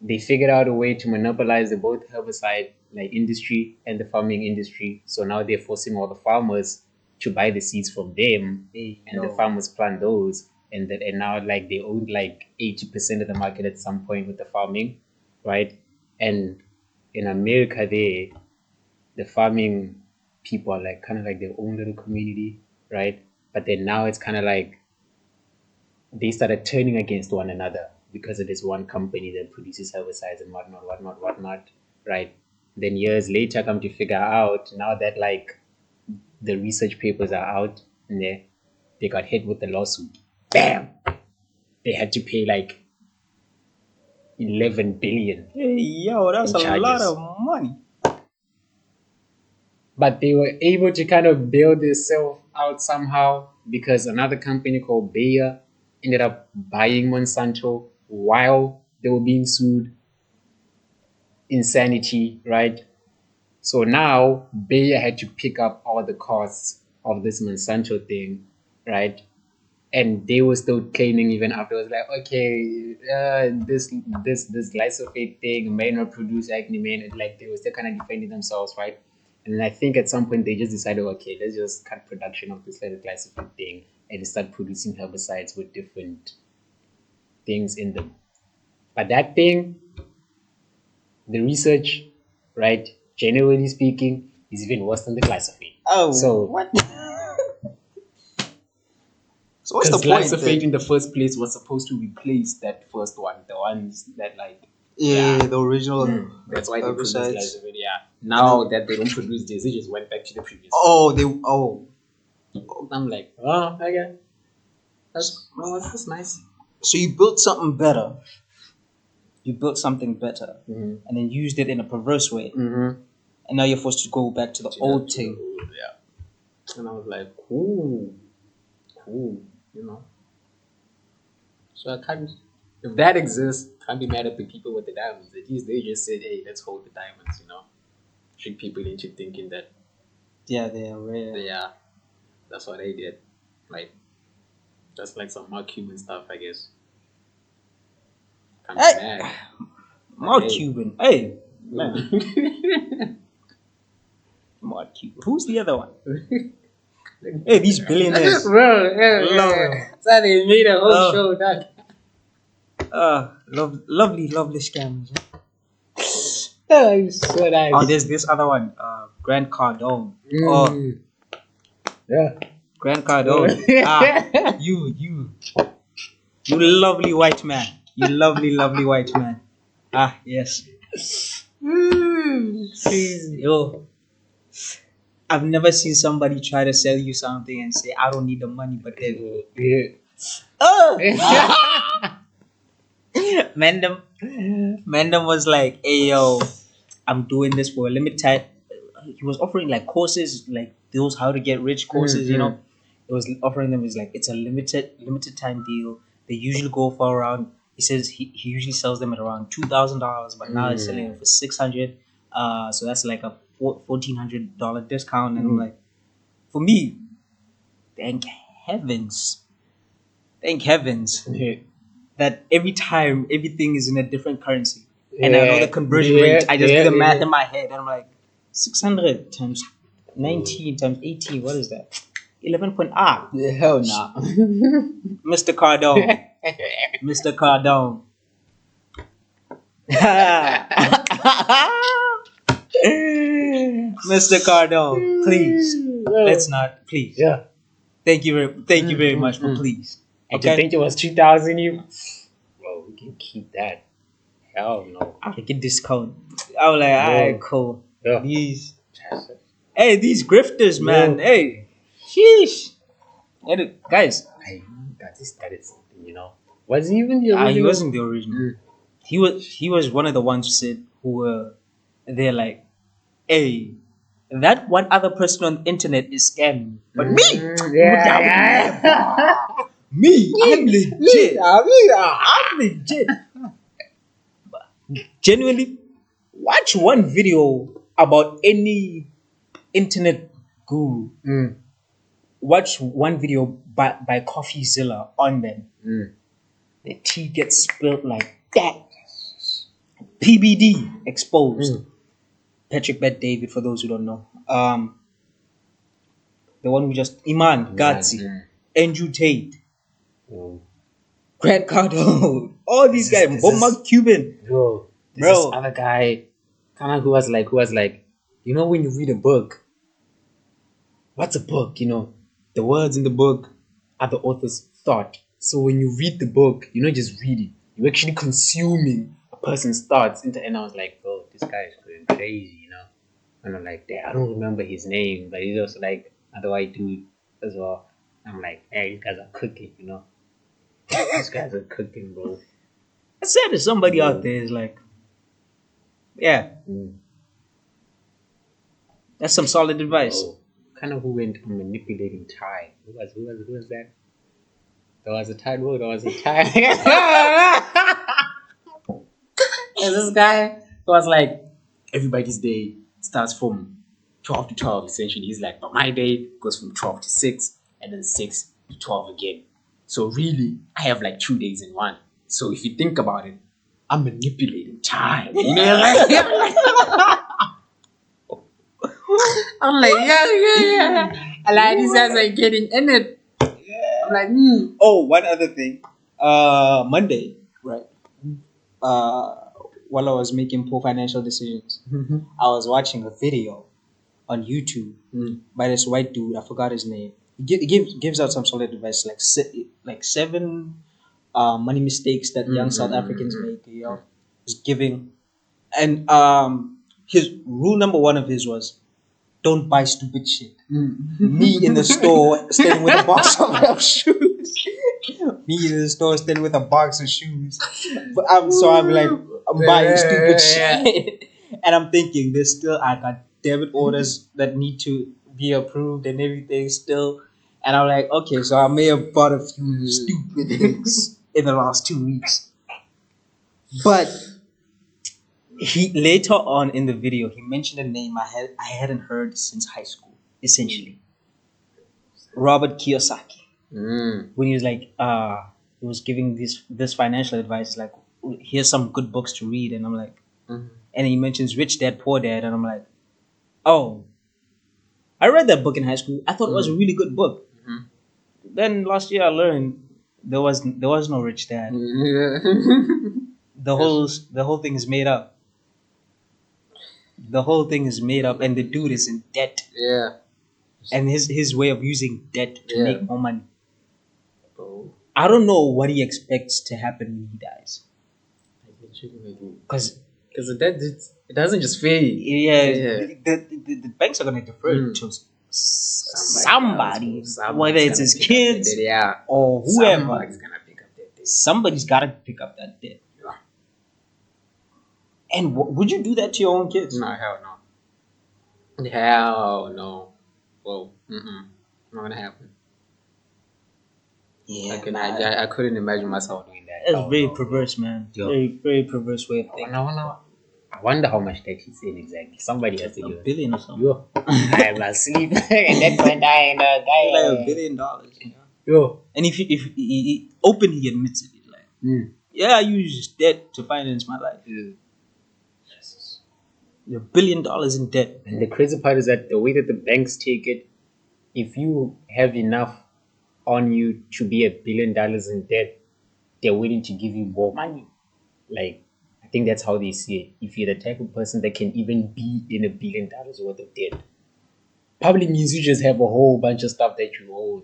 they figured out a way to monopolize the both herbicide like industry and the farming industry. So now they're forcing all the farmers to buy the seeds from them, Hey, and the farmers plant those, and now like they own like 80% of the market at some point with the farming, right? And in America, the farming people are like kind of like their own little community, right? But then now it's kind of like they started turning against one another because of this one company that produces herbicides and whatnot, right? Then years later, come to figure out now that like the research papers are out, and they got hit with the lawsuit. Bam! They had to pay like 11 billion hey, yo, that's in a lot charges, of money. but they were able to kind of build this self out somehow because another company called Bayer ended up buying Monsanto while they were being sued. Insanity, right? So now Bayer had to pick up all the costs of this Monsanto thing, right? And they were still claiming even afterwards, like, okay, this glyphosate thing may not produce acne, like they were still kind of defending themselves, right? And then I think at some point they just decided, okay, let's just cut production of this little glyphosate thing and start producing herbicides with different things in them. But that thing, the research, right, generally speaking, is even worse than the glyphosate. Oh, So what? So what's the because point? glyphosate Then? in the first place was supposed to replace that first one, the ones that like Yeah, the original. that's why they produced herbicides. glyphosate. Yeah. Now that they don't produce this, they just went back to the previous. Oh, I'm like, oh, okay, that's nice. So you built something better. You built something better, Mm-hmm. and then used it in a perverse way, Mm-hmm. and now you're forced to go back to the old thing. Yeah. And I was like, cool, you know. So I can't. If that exists, can't be mad at the people with the diamonds. At least they just said, hey, let's hold the diamonds, you know. Trick people into thinking that Yeah, they are rare. yeah, that's what they did. Like, just like some more Cuban stuff, I guess. Can't be Hey, mad. more Hey. Cuban. Hey, man, more Cuban. Who's the other one? Hey, these billionaires. Bro, Love them. So they made a whole Oh. show that. Lovely scammers. Oh, it's so nice. Oh, there's this other one. Grant Cardone. Oh, Yeah. Grant Cardone. You lovely white man. You lovely white man. Ah, yes. Yo, I've never seen somebody try to sell you something and say, I don't need the money, but then. Oh! Mandem was like, hey, yo, I'm doing this for a limited. He was offering like courses, like those how to get rich courses, you know. It was offering them, is like, it's a limited time deal. They usually go for around, he says he usually sells them at around $2,000, but now he's selling it for 600. So that's like a $1,400 discount. And I'm like, for me, thank heavens that every time everything is in a different currency. And I know the conversion rate. I just do the math in my head and I'm like, 600 times 19 times 18, what is that? 11 point Hell nah. Mr. Cardone. Mr. Cardone. Mr. Cardone, please. Let's not, please. Yeah. Thank you very much for please. I just think it was 2,000. You, bro, we can keep that. Hell no. I can get discount. I was like, alright, cool. Yeah. These grifters, man. Hey, sheesh. Guys, I got this started something, you know. Was he even the original? he wasn't the original. He was one of the ones who were there like, hey, that one other person on the internet is scamming. But me, me, I'm legit. I'm legit. Genuinely, watch one video about any internet guru. Watch one video by CoffeeZilla on them. The tea gets spilled like that. PBD exposed. Patrick Bet David, for those who don't know. The one who just Iman Gatsi, Andrew Tate, Grant Cardone, all these guys, Bob Cuban. Bro, this other guy, kind of who was like, you know, when you read a book, what's a book? You know, the words in the book are the author's thought. So when you read the book, you're not just reading, you're actually consuming a person's thoughts. And I was like, bro, this guy is going crazy, you know. And I'm like, I don't remember his name, but he's also like another white dude as well. I'm like, hey, these guys are cooking, you know. These guys are cooking, bro. I said to somebody out there is like, yeah, that's some solid advice. kind of who went on manipulating time. Who was that? There was a time. Who there was a time. And this guy was like, everybody's day starts from 12 to 12, essentially. He's like, but my day goes from 12 to 6, and then 6 to 12 again. So really, I have like 2 days in one. So if you think about it, I'm manipulating time. You know, like, I'm like, yeah. And like, these guys are getting in it. I'm like, Oh, one other thing. Monday, right? While I was making poor financial decisions, I was watching a video on YouTube by this white dude. I forgot his name. He gives out some solid advice, like seven money mistakes that young South Africans make. You know, just giving, and his rule number one of his was, don't buy stupid shit. Me in the store standing with a box of shoes. Me in the store standing with a box of shoes. But I'm like, I'm buying stupid shit. And I'm thinking, I got debit orders that need to be approved and everything still. And I'm like, okay, so I may have bought a few stupid things in the last 2 weeks. But he later on in the video he mentioned a name I hadn't heard since high school, essentially. Robert Kiyosaki. When he was like he was giving this financial advice, like, here's some good books to read, and I'm like, and he mentions Rich Dad Poor Dad, and I'm like, oh, I read that book in high school. I thought it was a really good book. Then last year I learned there was no Rich Dad. The whole thing is made up. The whole thing is made up, and the dude is in debt. Yeah. And his way of using debt to make more money. Oh. I don't know what he expects to happen when he dies. Because the debt, it doesn't just fade. The banks are gonna defer it to somebody, whether it's his kids or whoever. Somebody's gonna pick up that debt. Somebody's gotta pick up that debt. And would you do that to your own kids? No, hell no. Hell no. Whoa. Not gonna happen. Yeah, I couldn't imagine myself doing that. That's very perverse, man. Very perverse way of thinking. I wonder how much debt he's in exactly. Somebody has to do $1 it. billion or something. Yo, I'm asleep. And that's when I guy. Like $1 billion. Yo. And if he openly admits it, he's like, yeah, I use debt to finance my life. You're $1 billion in debt. And the crazy part is that the way that the banks take it, if you have enough on you to be $1 billion in debt, they're willing to give you more money. Like, I think that's how they see it. If you're the type of person that can even be in $1 billion worth of debt, probably means you just have a whole bunch of stuff that you own.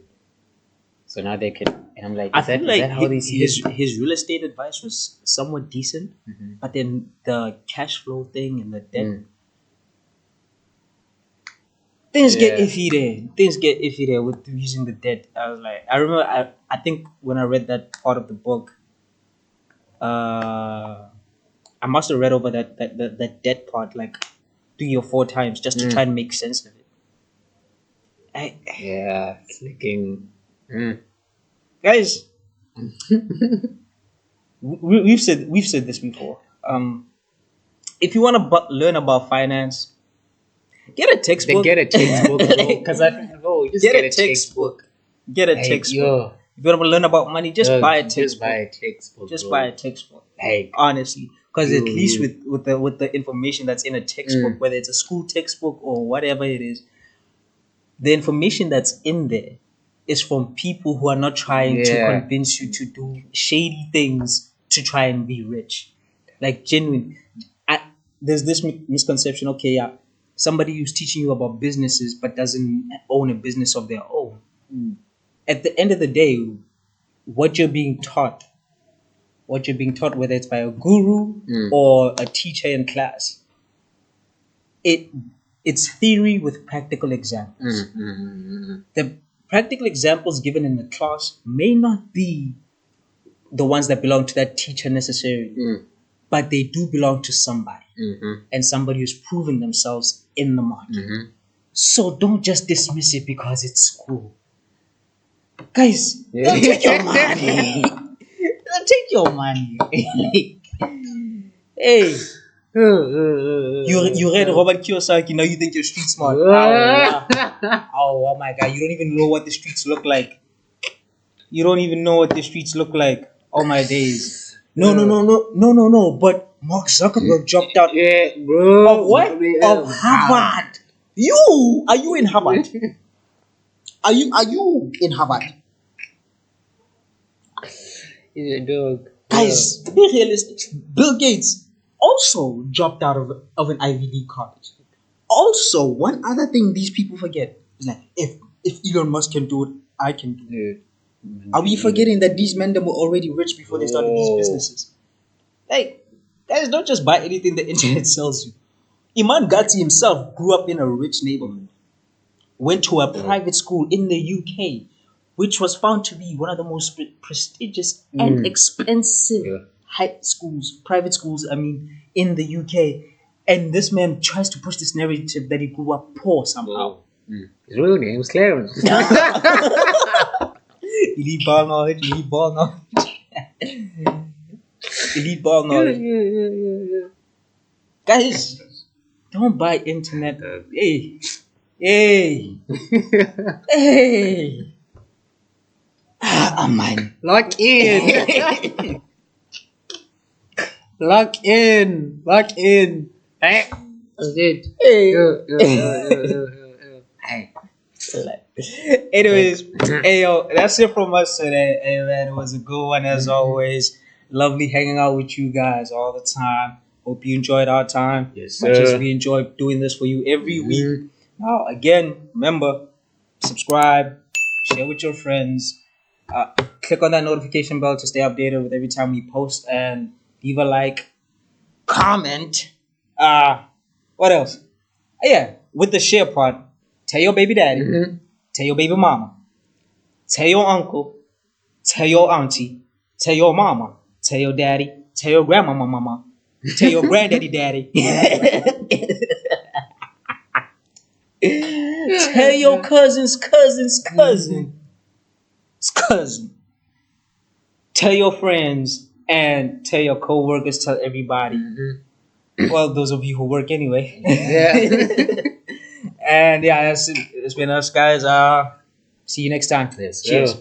So now they can, and I'm like, is that how they see it? His real estate advice was somewhat decent, but then the cash flow thing and the debt, things get iffy there. Things get iffy there with using the debt. I was like, I remember, I think when I read that part of the book, I must have read over that debt part like 3 or 4 times just to try and make sense of it. It's looking. Guys, we've said this before. If you want to learn about finance, get a textbook. Get a textbook, bro. Because just get a textbook. Get a textbook. If you want to learn about money, just buy a textbook. Just buy a textbook. Just buy a textbook. Like, honestly, because at least with the information that's in a textbook, whether it's a school textbook or whatever it is, the information that's in there is from people who are not trying to convince you to do shady things to try and be rich. Like, genuine. There's this misconception, somebody who's teaching you about businesses but doesn't own a business of their own. At the end of the day, what you're being taught, whether it's by a guru or a teacher in class, it's theory with practical examples. The practical examples given in the class may not be the ones that belong to that teacher necessarily, but they do belong to somebody, and somebody who's proven themselves in the market. So don't just dismiss it because it's school. Guys, they'll take your money. They'll take your money. Hey, you read Robert Kiyosaki, now you think you're street smart. Oh my god, you don't even know what the streets look like. You don't even know what the streets look like. Oh my days. No. But Mark Zuckerberg dropped out bro. of what? Of Harvard. Are you in Harvard? Are you in Harvard? He's a dog. Guys, be realistic. Bill Gates also dropped out of an Ivy League college. Also, one other thing these people forget is like if Elon Musk can do it, I can do it. Are we forgetting that these men were already rich before they started these businesses? Like, guys, don't just buy anything the internet sells you. Iman Ghazi himself grew up in a rich neighborhood, went to a private school in the UK, which was found to be one of the most prestigious and expensive private schools, in the UK. And this man tries to push this narrative that he grew up poor somehow. His real name was Clarence. Elite ball knowledge. Elite ball knowledge. Guys, don't buy internet. Hey. Man. Lock in. Lock in. Hey. That's it. Hey. Anyways, hey yo, that's it from us today. Hey man, it was a good one as always. Lovely hanging out with you guys all the time. Hope you enjoyed our time. Yes, Much as sir. we enjoy doing this for you every week. Now, again, remember, subscribe, share with your friends, click on that notification bell to stay updated with every time we post, and leave a like, comment. What else? Yeah, with the share part, tell your baby daddy, tell your baby mama, tell your uncle, tell your auntie, tell your mama, tell your daddy, tell your grandmama mama, tell your granddaddy daddy. Tell your cousin's cousin. Tell your friends and tell your co-workers, tell everybody. Well, those of you who work anyway. Yeah. And yeah, it's been us guys. See you next time. Yes, sir. Cheers.